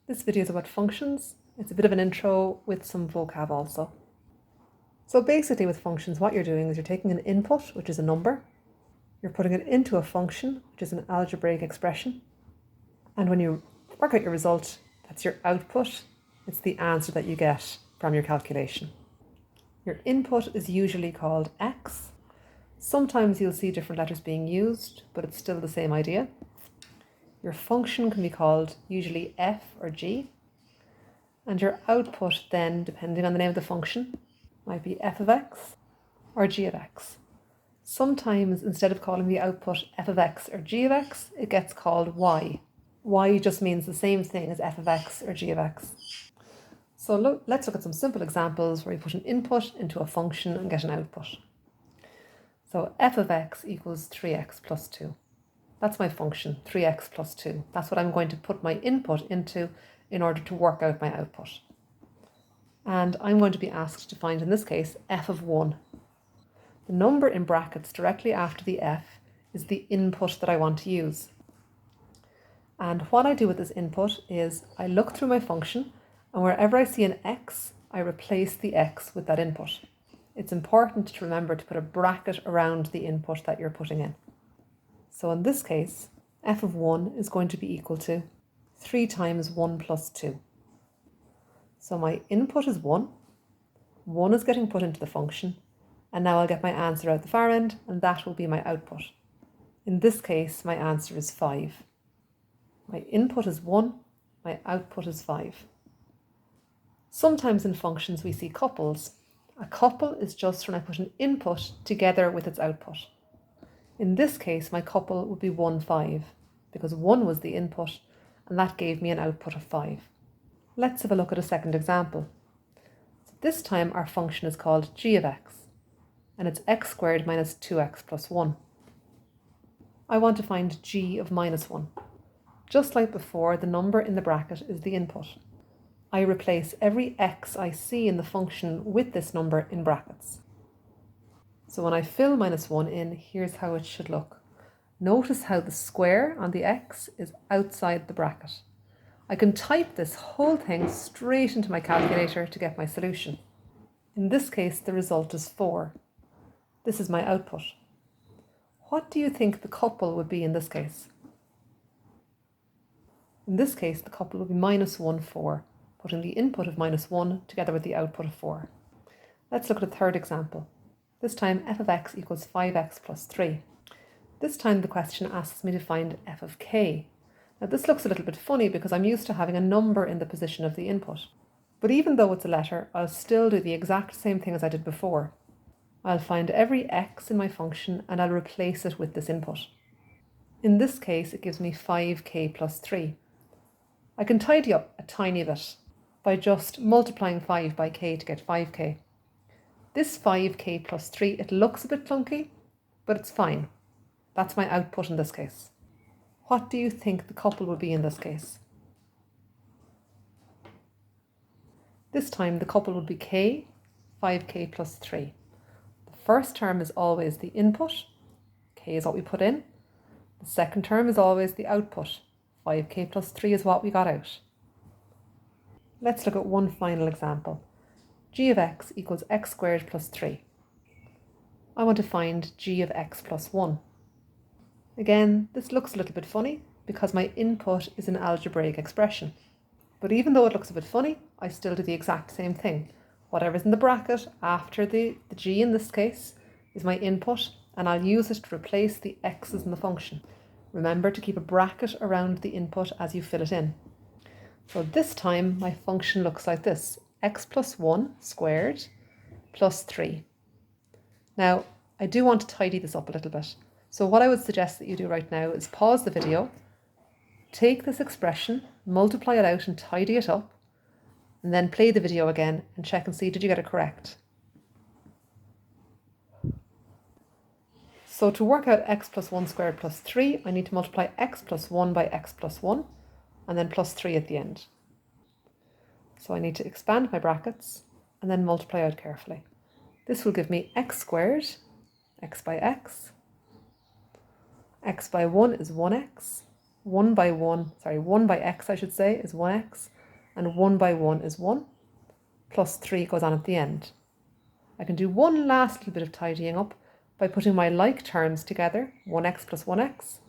This video is about functions. It's a bit of an intro with some vocab also. So basically with functions, what you're doing is you're taking an input, which is a number, you're putting it into a function, which is an algebraic expression, and when you work out your result, that's your output. It's the answer that you get from your calculation. Your input is usually called x. Sometimes you'll see different letters being used, but it's still the same idea. Your function can be called usually f or g, and your output then, depending on the name of the function, might be f of x or g of x. Sometimes instead of calling the output f of x or g of x, it gets called y. Y just means the same thing as f of x or g of x. So let's look at some simple examples where we put an input into a function and get an output. So f of x equals 3x plus 2. That's my function, 3x plus 2. That's what I'm going to put my input into in order to work out my output. And I'm going to be asked to find, in this case, f of 1. The number in brackets directly after the f is the input that I want to use. And what I do with this input is I look through my function, and wherever I see an x, I replace the x with that input. It's important to remember to put a bracket around the input that you're putting in. So in this case, f of 1 is going to be equal to 3 times 1 plus 2. So my input is 1, 1 is getting put into the function, and now I'll get my answer out the far end, and that will be my output. In this case, my answer is 5. My input is 1, my output is 5. Sometimes in functions we see couples. A couple is just when I put an input together with its output. In this case, my couple would be 1, 5, because 1 was the input, and that gave me an output of 5. Let's have a look at a second example. So this time our function is called g of x, and it's x squared minus 2x plus 1. I want to find g of minus 1. Just like before, the number in the bracket is the input. I replace every x I see in the function with this number in brackets. So when I fill minus 1 in, here's how it should look. Notice how the square on the x is outside the bracket. I can type this whole thing straight into my calculator to get my solution. In this case, the result is 4. This is my output. What do you think the couple would be in this case? In this case, the couple would be minus 1, 4, putting the input of minus 1 together with the output of 4. Let's look at a third example. This time f of x equals 5x plus 3. This time the question asks me to find f of k. Now this looks a little bit funny because I'm used to having a number in the position of the input. But even though it's a letter, I'll still do the exact same thing as I did before. I'll find every x in my function and I'll replace it with this input. In this case, it gives me 5k plus 3. I can tidy up a tiny bit by just multiplying 5 by k to get 5k. This 5k plus 3, it looks a bit clunky, but it's fine. That's my output in this case. What do you think the couple will be in this case? This time the couple would be k, 5k plus 3. The first term is always the input, k is what we put in. The second term is always the output, 5k plus 3 is what we got out. Let's look at one final example. G of x equals x squared plus 3. I want to find g of x plus 1. Again, this looks a little bit funny because my input is an algebraic expression. But even though it looks a bit funny, I still do the exact same thing. Whatever's in the bracket after the g in this case is my input, and I'll use it to replace the x's in the function. Remember to keep a bracket around the input as you fill it in. So this time my function looks like this: x plus 1 squared plus 3. Now, I do want to tidy this up a little bit. So what I would suggest that you do right now is pause the video, take this expression, multiply it out and tidy it up, and then play the video again and check and see, did you get it correct? So to work out x plus 1 squared plus 3, I need to multiply x plus 1 by x plus 1, and then plus 3 at the end. So I need to expand my brackets and then multiply out carefully. This will give me x squared, x by x. X by 1 is 1x. 1 by x I should say is 1x. and 1 by 1 is 1, plus 3 goes on at the end. I can do one last little bit of tidying up by putting my like terms together, 1x plus 1x,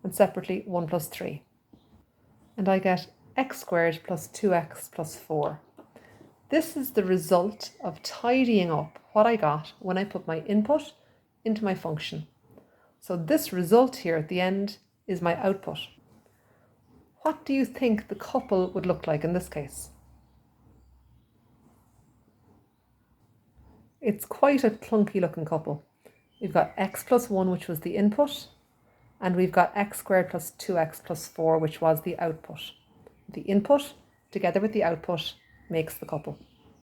and separately 1 plus 3. And I get x squared plus 2x plus 4. This is the result of tidying up what I got when I put my input into my function. So this result here at the end is my output. What do you think the couple would look like in this case? It's quite a clunky looking couple. We've got x plus 1, which was the input, and we've got x squared plus 2x plus 4, which was the output. The input together with the output makes the couple.